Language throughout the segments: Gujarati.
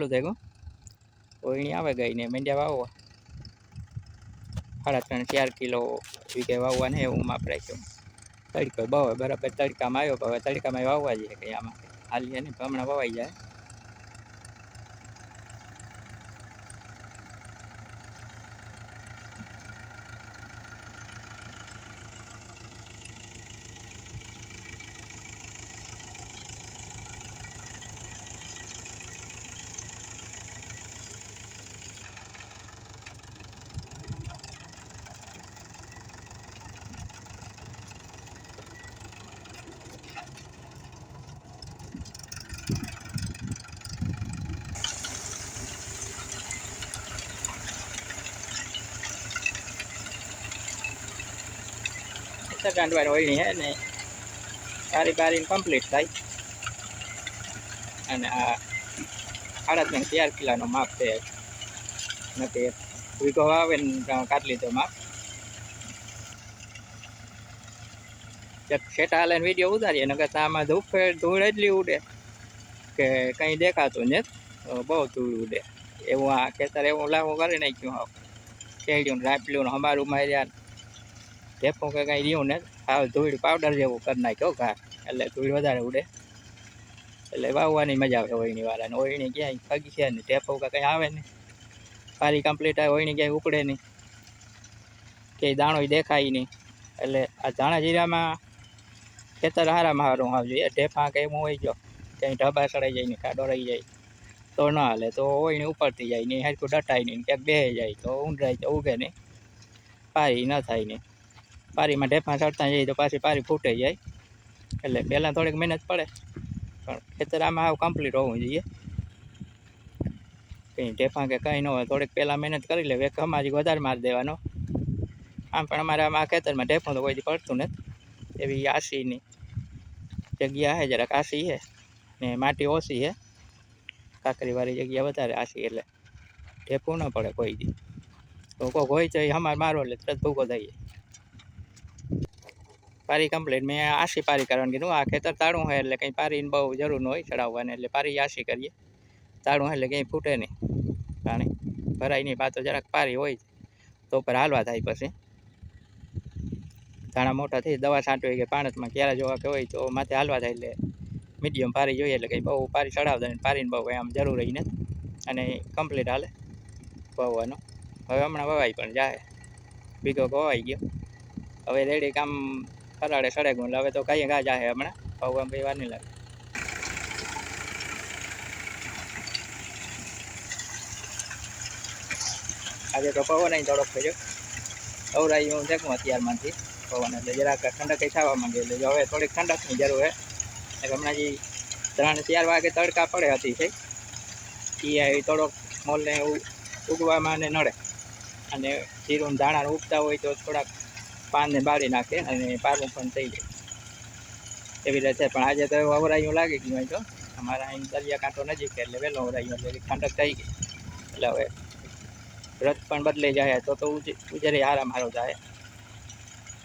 ચાલુ થઈ ગયું ઓયણી આવે ગઈ ને મેંડ્યા વાવવા 3.5-4 કિલો વીઘે વાવવાને એવું માપ રાખ્યું તડકો બહુ બરાબર તડકામાં આવ્યો હવે તડકામાં વાવવા જઈએ કંઈ આમાં હાલીએ ને હમણાં વવાઈ જાય ગાંડવાની ઓયણી હે ને બારી કમ્પ્લીટ થાય અને આ 3.5-4 કિલોનો માપ છે નથી વીઘો આવે ને કાઢી લીધો માપ છેટા હાલે વિડીયો ઉતારીએ નકર આમાં ધૂળ એટલી ઉડે કે કંઈ દેખાતું ને બહુ ધૂળ ઉડે એવું આ ખેતર એવું લાગુ કરી નાખ્યું હા શેરડ્યું રાપલ્યું અમારું માર્યા ઢેફું કે કંઈ રહ્યું ને હાવ ધૂળ પાવડર જેવું કરી નાખ્યો ઘા એટલે ધૂળ વધારે ઉડે એટલે વાવવાની મજા આવે ઓયણી વાળાને ઓયણી ક્યાંય ફગી છે ને ઢેફું કે કંઈ આવે ને પારી કમ્પ્લીટ આવે ઓયણી ક્યાંય ઉપડે નહીં ક્યાંય દાણો દેખાય નહીં એટલે આ ધાણા જીરામાં ખેતર હારામાં હારું આવવું જોઈએ ઢેફા કે એમ હોય જો ક્યાંય ઢબા ચડાઈ જાય ને કાડો રહી જાય તો ન હાલે તો ઓયણી ઉપડતી જાય ને હરખું ડટાય નહીં ક્યાંક બેસી જાય તો ઊંડરાય તો ઉગે નહીં પારી ન થાય ને પારીમાં ઢેફા ચડતા જાય તો પાછી પારી ફૂટે જાય એટલે પહેલાં થોડીક મહેનત પડે પણ ખેતર આમાં આવું કમ્પ્લીટ હોવું જોઈએ કંઈ ઢેફા કે કંઈ ન હોય થોડીક પહેલાં મહેનત કરી લે વેક અમારી વધારે મારી દેવાનો આમ પણ અમારે આમાં ખેતરમાં ઢેફું તો કોઈથી પડતું નથી એવી આશીની જગ્યા છે જરાક આશી છે ને માટી ઓછી છે કાંકરીવાળી જગ્યા વધારે આશી એટલે ઢેફું ન પડે કોઈ દી તો કોઈક હોય તો એ અમારે મારો એટલે તરત ભૂકો થઈએ પારી કમ્પ્લીટ મેં આશી પારી કરવાનું કીધું આ ખેતર તાળું હોય એટલે કંઈ પારીને બહુ જરૂર ન હોય ચડાવવાની એટલે પારી આશી કરીએ તાળું એટલે કંઈ ફૂટે નહીં પાણી ભરાય નહીં પાતો જરાક પારી હોય તો ઉપર હાલવા થાય પછી ધાણા મોટા થઈ દવા છાંટવી કે પાણતમાં ક્યારે જોવા કે હોય તો માથે હાલવા થાય એટલે મીડિયમ પારી જોઈએ એટલે કંઈ બહુ પારી ચડાવતા ને પારીને બહુ આમ જરૂર રહી નથી અને કમ્પ્લીટ હાલે વાવવાનું હવે હમણાં વવાઈ પણ જાય બીજો વવાઈ ગયો હવે રેડી કામ કરાડે સડે ગું હવે તો કઈ ઘા જાય હમણાં વાવવામાં કંઈ વાર નહીં લાગે આજે તો પવન અહીં થોડોક કર્યો અવરાઈ હું દેખું અત્યારમાંથી પવન એટલે જરાક ઠંડક થવા માંડી એટલે હવે થોડીક ઠંડકની જરૂર છે હમણાં જે 3-4 વાગે તડકા પડે હતી છે એ થોડોક મોલને ઉગવામાં ને નડે અને જીરું ધાણા ઉગતા હોય તો થોડાક પાનને બાળી નાખે અને પારું પણ થઈ જાય એવી રીતે પણ આજે તો એવું અવરાયું લાગી ગયું હોય તો અમારા અહીં દરિયાકાંઠો નજીક એટલે વહેલો અવરાયું એટલે ઠંડક થઈ ગઈ એટલે હવે રથ પણ બદલાઈ જાય તો ઉજરે હારામ હારો જાય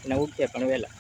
અને ઉગશે પણ વહેલા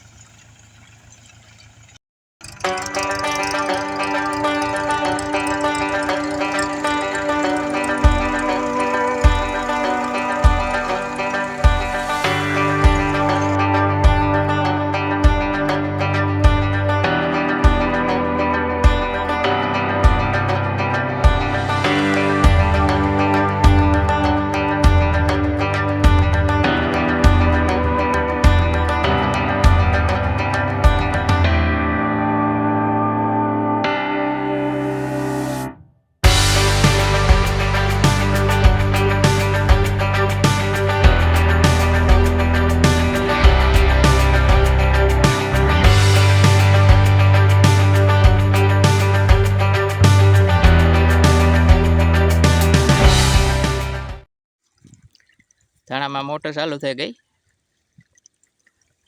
ધાણામાં મોટર ચાલુ થઈ ગઈ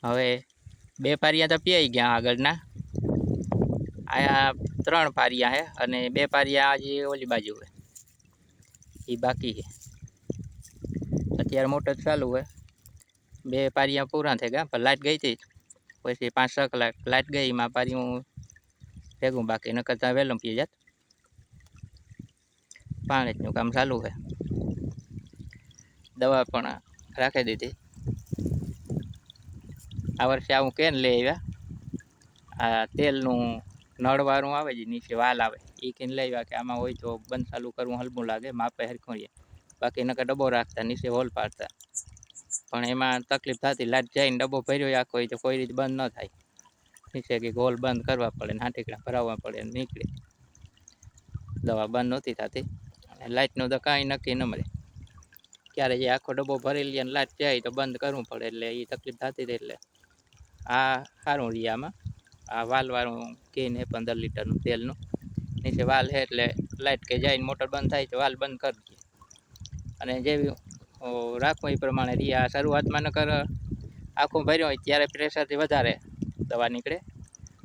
હવે 2 પારિયા તો પીઈ ગયા આગળના આયા 3 પારિયા હે અને 2 પારિયા આજે ઓલી બાજુ હે એ બાકી છે અત્યારે મોટર ચાલુ હે 2 પારિયા પૂરા થઈ ગયા પણ લાઇટ ગઈ હતી પછી 5-6 કલાક લાઇટ ગઈ એમાં પારિયું ભેગું બાકી ન કરતા વહેલું પી જાત પાણીનું કામ ચાલુ છે. દવા પણ રાખી દીધી. આ વર્ષે આવું કેન લઈ આવ્યા. આ તેલનું નળવાળું આવે છે, નીચે વાલ આવે, એ કેન લઈ આવ્યા કે આમાં હોય તો બંધ ચાલુ કરવું હલવું લાગે, માપે હરખું. બાકી નકર ડબ્બો રાખતા, નીચે હોલ પાડતા. પણ એમાં તકલીફ થતી, લાઈટ જઈને ડબ્બો ભર્યો આખો હોય તો કોઈ રીતે બંધ ન થાય. નીચે કે હોલ બંધ કરવા પડે, હાટીકડા ભરાવવા પડે, નીકળે. દવા બંધ નહોતી થતી. અને લાઇટનું તો કાંઈ નક્કી ન મળે. ક્યારે જે આખો ડબ્બો ભરી લઈએ અને લાઈટ જાય તો બંધ કરવું પડે, એટલે એ તકલીફ થતી હતી. એટલે આ સારું રહે આમાં. આ વાલવાળું કેન છે 15 લીટરનું તેલનું. નીચે વાલ છે એટલે લાઇટ કે જાય મોટર બંધ થાય તો વાલ બંધ કરી દઈએ. અને જેવી રાખવું એ પ્રમાણે રહે. આ શરૂઆતમાં નકર આખું ભર્યો હોય ત્યારે પ્રેશરથી વધારે દવા નીકળે.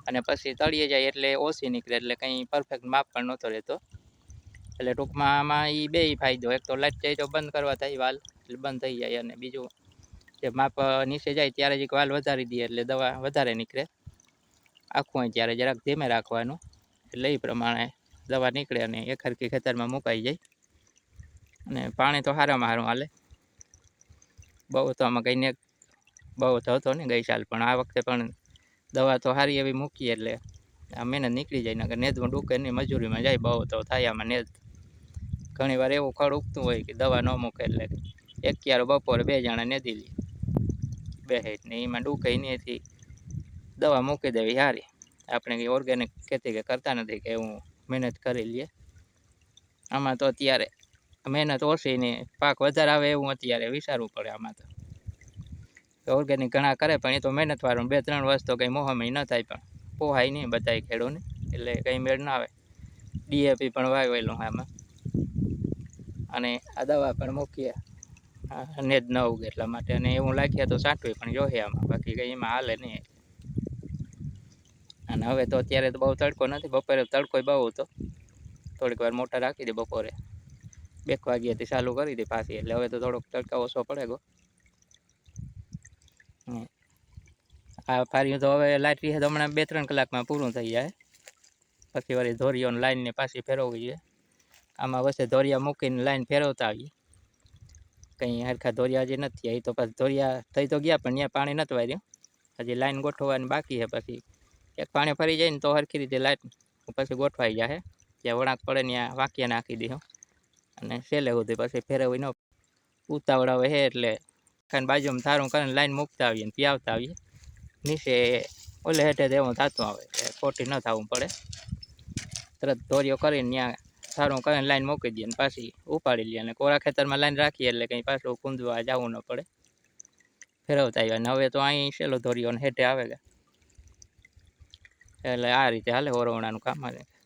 અને પછી તળીએ જાય એટલે ઓછી નીકળે, એટલે કંઈ પરફેક્ટ માપ પણ નહોતો રહેતો. એટલે ટૂંકમાં આમાં એ બે ફાયદો, એક તો લાઈટ જાય તો બંધ કરવા થાય વાલ, એટલે બંધ થઈ જાય. અને બીજું જે માપ નીચે જાય ત્યારે જ વાલ વધારી દઈએ એટલે દવા વધારે નીકળે. આખું હોય ત્યારે જરાક ધીમે રાખવાનું, એટલે એ પ્રમાણે દવા નીકળે અને એક હરખી ખેતરમાં મુકાઈ જાય. અને પાણી તો સારામાં સારું હાલે. બહુ તો આમાં કંઈને બહુ થતો નહીં ગઈ સાલ, પણ આ વખતે પણ દવા તો સારી એવી મૂકી એટલે આ મહેનત નીકળી જાય. નકર નેદમાં ડૂકે નહીં, મજૂરીમાં જાય. બહુ તો થાય આમાં નેદ. ઘણી વાર એવું ખડ ઉગતું હોય કે દવા ન મૂકે એટલે એક ક્યારો બપોરે 2 જણા નેદી લે બે ને એમાં ડૂકે નહીં. દવા મૂકી દેવી સારી. આપણે કંઈ ઓર્ગેનિક ખેતી કે કરતા નથી કે એવું મહેનત કરી લઈએ. આમાં તો અત્યારે મહેનત ઓછી ને પાક વધારે આવે એવું અત્યારે વિચારવું પડે. આમાં તો ઓર્ગેનિક ઘણા કરે પણ એ તો મહેનતવાળું, 2-3 વર્ષ તો કંઈ મોહમય ન થાય, પણ પોહાય નહીં બધાય ખેડૂને, એટલે કંઈ મેળ ના આવે. ડીએપી પણ વાવેલું આમાં. અને આ દવા પણ મૂકીએ નેદ ન ઉગે એટલા માટે. અને એવું લાગીએ તો સાટવી પણ જોઈએ આમાં, બાકી કંઈ એમાં હાલે નહીં. અને હવે તો અત્યારે તો બહુ તડકો નથી. બપોરે તડકો બહુ હતો. થોડીક વાર મોટર રાખી દે બપોરે 1 વાગ્યાથી ચાલુ કરી દે પાછી, એટલે હવે તો થોડોક તડકા ઓછો પડે ગયો. આ ફાર્યું તો હવે લાઇટ રહે તો હમણાં 2-3 કલાકમાં પૂરું થઈ જાય. પછી વળી ધોરીઓને લાઈનને પાછી ફેરવવી છે. આમાં વચ્ચે ધોરિયા મૂકીને લાઈન ફેરવતા આવીએ. કંઈ હરખા ધોરિયા હજી નથી. એ તો પાછું ધોરિયા થઈ તો ગયા, પણ ત્યાં પાણી નથી વાર્યું. હજી લાઈન ગોઠવવાની બાકી છે. પછી એક પાણી ફરી જાય ને તો સરખી રીતે લાઈટ પછી ગોઠવાઈ જાય. જ્યાં વળાંક પડે ત્યાં વાંકિયા નાખી દઈએ અને છેલ્લે સુધી પછી ફેરવી ન ઉતાવળ આવે છે. એટલે ખાઈને બાજુમાં થારું કરીને લાઈન મૂકતા આવીએ ને પીવતા આવીએ. નીચે ઓલે હેઠે દેવું થતું આવે, ખોટી ન થવું પડે. તરત ધોરીઓ કરીને ત્યાં સારું કરીને લાઈન મૂકી દઈએ ને પાછી ઉપાડી લઈએ. અને કોરા ખેતરમાં લાઈન રાખીએ એટલે કંઈ પાછું કૂંદવા જવું ન પડે, ફેરવતા આવ્યા. અને હવે તો અહીં છેલ્લો ધોરીઓને હેઠે આવે છે. એટલે આ રીતે હાલે ઓરવણાનું કામ.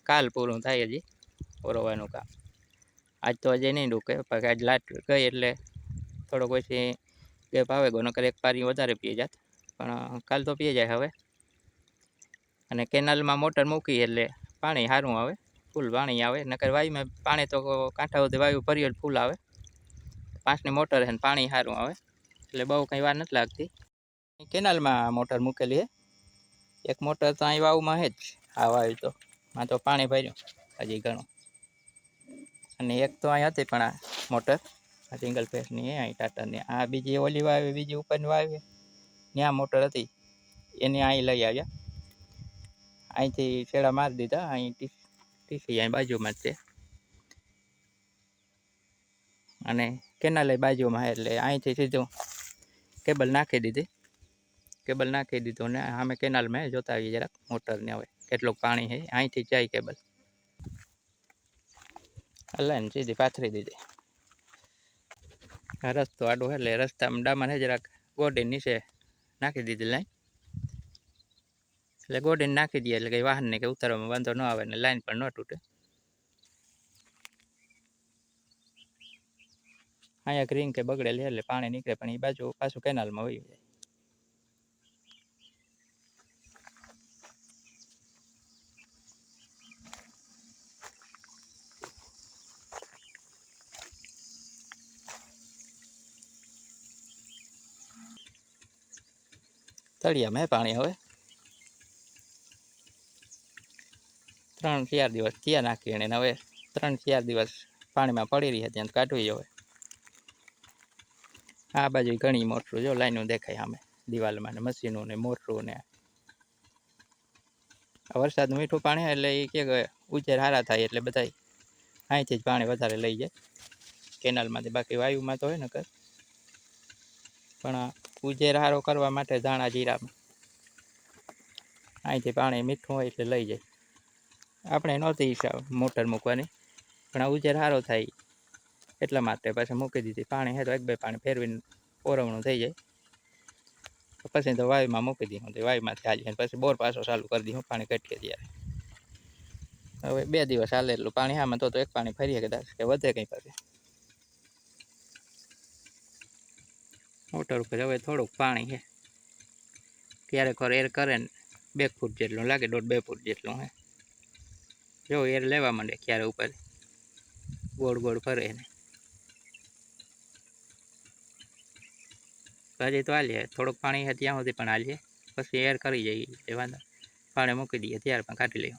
કાલ પૂરું થાય હજી ઓરવાનું કામ. આજ તો હજી નહીં ડૂકે, પછી આજ લાઇટ ગઈ એટલે થોડોક પછી ગેપ આવે ગયો. નકર એક પારી વધારે પી જાત, પણ કાલ તો પી જાય હવે. અને કેનાલમાં મોટર મૂકી એટલે પાણી સારું આવે, ફૂલ પાણી આવે. નકર વાયુમાં પાણી તો કાંઠા સુધી વાયુ ભર્યું ફૂલ આવે. 5ની મોટર છે ને પાણી સારું આવે, એટલે બહુ કંઈ વાર નથી લાગતી. કેનાલમાં મોટર મૂકેલી છે. એક મોટર તો અહીં વાવમાં છે જ. આ વાયુ તો માં તો પાણી ભર્યું હજી ઘણું. અને એક તો અહીં હતી પણ આ મોટર સિંગલ ફેસની અહીં ટાટાની. આ બીજી ઓલી વાવી, બીજી ઉપરની વાવી ત્યાં મોટર હતી, એને અહીં લઈ આવ્યા. અહીંથી છેડા મારી દીધા. અહીં ટીસી અહીં બાજુમાં જ છે. અને કેનાલ બાજુમાં છે, એટલે અહીંથી સીધું કેબલ નાખી દીધી. કેબલ નાખી દીધું ને અમે કેનાલમાં જોતા આવીએ જરાક મોટરને હવે કેટલું પાણી છે. અહીંથી જાય કેબલ, લાઈન સીધી પાથરી દીધી. આ રસ્તો આડો એટલે રસ્તામાં ડામર છે, જરાક ગોડી નીચે નાખી દીધી લાઈન. એટલે ગોડીને નાખી દઈએ એટલે કંઈ વાહનને કે ઉતારવામાં વાંધો ન આવે ને લાઈન પણ ન તૂટે. અહીંયા એક રિંગ કે બગડેલી એટલે પાણી નીકળે, પણ એ બાજુ પાછું કેનાલમાં વહી જાય. તળિયામાં પાણી હવે 3-4 દિવસ થયા નાખીને, હવે 3-4 દિવસ પાણીમાં પડી રહી ત્યાં કાઢવી જોઈએ. આ બાજુ ઘણી મોટરું જો લાઈનો દેખાય સામે દિવાલમાં ને મશીનો ને મોટરું ને. વરસાદનું મીઠું પાણી એટલે એ કે ઉછેર સારા થાય એટલે બધા અહીંથી જ પાણી વધારે લઈ જાય કેનાલમાંથી. બાકી વાયુમાં તો હોય ને કર, પણ ઉછેર સારો કરવા માટે ધાણા જીરામાં અહીંથી પાણી મીઠું હોય એટલે લઈ જાય. આપણે નહોતી ઈચ્છા મોટર મૂકવાની, પણ આ ઉછેર સારો થાય એટલા માટે પછી મૂકી દીધી. પાણી હે તો એક બે પાણી ફેરવીને ઓરવણું થઈ જાય. પછી તો વાયુમાં મૂકી દીધું, વાયુમાંથી હાલી પછી બોર પાછો ચાલુ કરી દીધું પાણી ઘટીએ ત્યારે. હવે 2 દિવસ હાલે એટલું પાણી આમાં તો એક પાણી ફરીએ કદાચ કે વધે કંઈ પછી મોટર ઉપર. હવે થોડુંક પાણી છે, ક્યારેક એર કરે ને 2 ફૂટ જેટલું લાગે, 1.5-2 ફૂટ જેટલું હે. જો એર લેવા માંડે ક્યારે ઉપર ગોળ ગોળ ફરે ને હજી તો હાલીએ. થોડુંક પાણી છે ત્યાં સુધી પણ હાલીએ, પછી એર કરી જઈએ. વાંધો પાણી મૂકી દઈએ ત્યારે પણ કાઢી લઈએ.